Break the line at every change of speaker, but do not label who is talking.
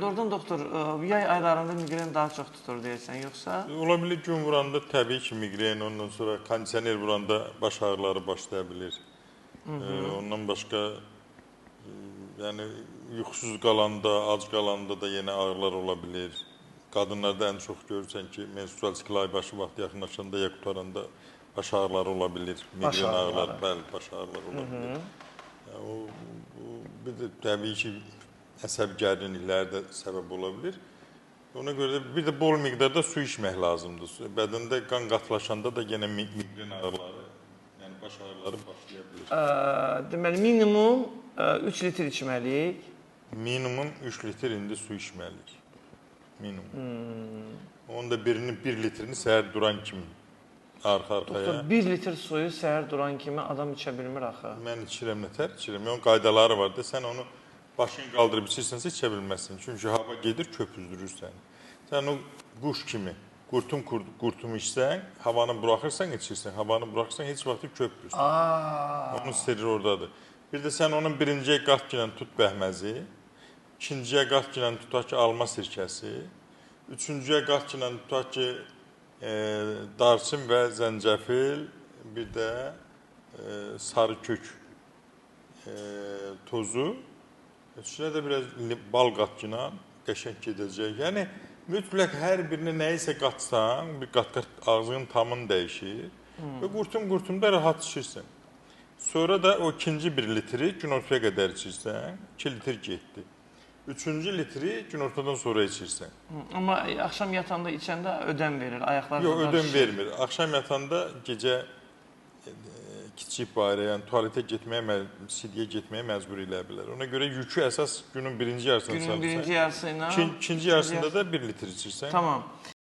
Doğrudan doktor, yay aylarında migren daha çox tutur deyirsən, yoxsa?
Ola bilir gün vuranda təbii ki migren, ondan sonra kondisioner vuranda baş ağrıları başlaya bilir. Ondan başqa yəni yuxusuz qalanda, ac qalanda da yenə ağrılar ola bilir. Qadınlarda ən çox görürsən ki, menstrual sikl aybaşı vaxtı yaxınlaşanda ya qutaranda baş ağrıları ola bilir.
Baş
Migren ağrıları,
ağrıları.
bəli, baş ağrıları ola bilir. Bir də təbii ki əsəb gərginlikləri də səbəb ola bilir. Ona görə də bir də bol miqdarda su içmək lazımdır. Bədəndə qan qatılaşanda da yenə migren ağrıları, yəni baş ağrıları başlaya bilir.
Deməli, minimum 3 litr içməliyik.
Minimum 3 litr indi su içməliyik. Minimum. Onun da birinin 1 litrini səhər duran kimi arxa-arxaya.
Doktor, 1 litr suyu səhər duran kimi adam içə bilmir axı.
Mən içirəm, nətər içirəm. Onun qaydaları var da, sən onu başını qaldırıb içirsənsə içə bilməzsən. Çünki hava gedir, köpüzdürür səni. Sən o quş kimi qurtum içsən, havanı buraxırsan içirsən, havanı buraxırsan heç vaxt köpürürsən. Onun sirri oradadır. Bir də sən onun birinciyə qat ilə tut bəhməzi, ikinciyə qat ilə tutaq ki alma sirkəsi, üçüncüyə qat ilə tutaq ki darçın və zəncəfil, bir də sarı kök tozu, içinə də biraz bal qatqına qəşəng gedəcək. Yəni, mütləq hər birini nəyisə qatsan, bir qat-qat ağzının tamını dəyişir və qurtum-qurtumda rahat içirsən. Sonra da o ikinci 1 litri günortaya qədər içirsən, 2 litr getdi. Üçüncü litri günortadan sonra içirsən.
Amma axşam yatanda içəndə ödəm verir, ayaqlarında
yox, ödəm vermir. Axşam yatanda gecə kiçik barə, yəni tualetə getməyə, sidiyə getməyə məcbur elə bilər. Ona görə yükü əsas günün birinci yarısını
Günün birinci yarısı ilə...
İkinci yarısında da 1 litr içirsən.
Tamam.